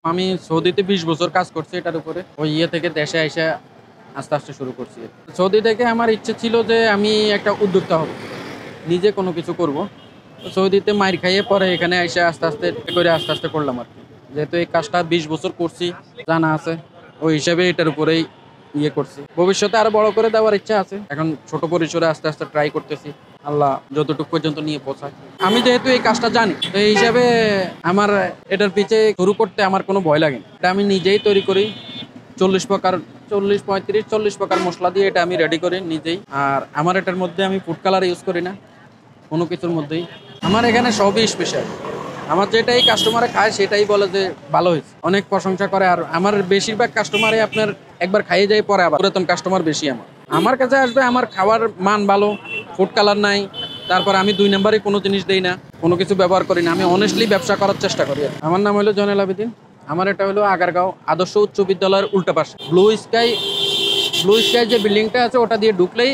আমি সৌদিতে ২০ বছর কাজ করছি এটার উপরে। ওই থেকে দেশে আইসা আস্তে, আস্তে শুরু করছি। সৌদি থেকে আমার ইচ্ছে ছিল যে আমি একটা উদ্যোক্তা হব। নিজে কোনো কিছু করব। তো সৌদিতে মাইর খাইয়ে পরে এখানে আইসা আস্তে, আস্তে করে আস্তে, আস্তে করলাম আরকি। যেহেতু এই কাজটা ২০ বছর করছি, জানা আছে। ওই হিসাবে এটার উপরেই করছি। ভবিষ্যতে আরো বড় করে দেওয়ার ইচ্ছা আছে। এখন ছোট পরিসরে আস্তে, আস্তে ট্রাই করতেছি। আল্লাহ যতটুকু পর্যন্ত নিয়ে পৌঁছায়। আমি যেহেতু এই কাজটা জানি, তো এই হিসাবে আমার এটার পিছে শুরু করতে আমার কোনো ভয় লাগে না। এটা আমি নিজেই তৈরি করি। ৪০ প্রকার ৪০, ৩৫, ৪০ প্রকার মসলা দিয়ে এটা আমি রেডি করি নিজেই। আর আমার এটার মধ্যে আমি ফুড কালার ইউজ করি না কোনো কিছুর মধ্যেই। আমার এখানে সবই স্পেশাল। আমার যেটাই কাস্টমারে খায় সেটাই বলে যে ভালো হয়েছে। অনেক প্রশংসা করে। আর আমার বেশিরভাগ কাস্টমারে আপনার একবার খাইয়ে যায় পরে আবার পুরাতন কাস্টমার বেশি আমার। আমার কাছে আসবে আমার খাওয়ার মান ভালো, ফুড কালার নাই। তারপর আমি ২ নাম্বারে কোনো জিনিস দেই না, কোনো কিছু ব্যবহার করি না। আমি অনেস্টলি ব্যবসা করার চেষ্টা করি। আমার নাম হলো জয়নুল আবেদিন। আমার এটা হলো আগারগাঁও আদর্শ উচ্চ বিদ্যালয়ের উল্টা পাশে। ব্লু স্কাই যে বিল্ডিংটা আছে ওটা দিয়ে ঢুকলেই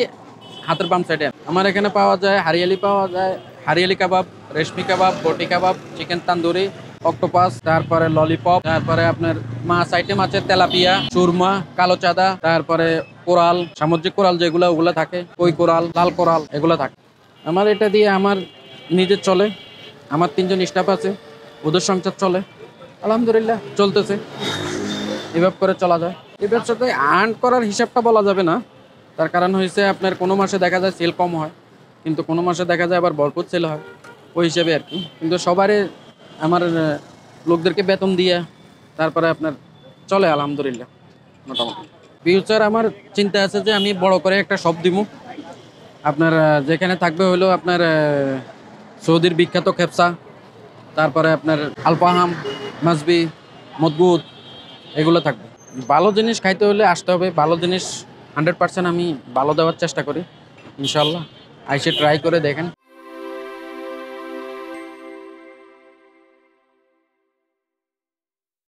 হাতের বাম সাইডে। আমার এখানে পাওয়া যায় হারিয়ালি, পাওয়া যায় হারিয়ালি কাবাব, রেশমি কাবাব, বটি কাবাব, চিকেন তান্দুরি, অক্টোপাস, তারপরে ললিপপ, তারপরে আপনার মাছ আইটেম আছে তেলাপিয়া, সুরমা, কালো চাঁদা, তারপরে কোরাল, সামুদ্রিক কোরাল যেগুলো ওগুলো থাকে, কই কোরাল, লাল কোরাল এগুলো থাকে। আমার এটা দিয়ে আমার নিজের চলে। আমার ৩ জন স্টাফ আছে, ওদের সংসার চলে। আলহামদুলিল্লাহ চলতেছে। এভাবে করে চলা যায়। এই ব্যবসাতে আর্ন করার হিসাবটা বলা যাবে না। তার কারণ হয়েছে আপনার কোনো মাসে দেখা যায় সেল কম হয়, কিন্তু কোনো মাসে দেখা যায় আবার ভরপুর সেল হয়। ওই হিসেবে আর কি। কিন্তু সবারই আমার লোকদেরকে বেতন দিয়ে তারপরে আপনার চলে আলহামদুলিল্লাহ মোটামুটি। ফিউচার আমার চিন্তা আছে যে আমি বড় করে একটা শপ দিব। আপনার যেখানে থাকবে হলো আপনার সৌদির বিখ্যাত খেপসা, তারপরে আপনার আলফাহাম, মাসবি, মজবুত এগুলো থাকবে। ভালো জিনিস খাইতে হলে আসতে হবে। ভালো জিনিস 100% আমি ভালো দেওয়ার চেষ্টা করি ইনশাল্লাহ। আইসে ট্রাই করে দেখেন।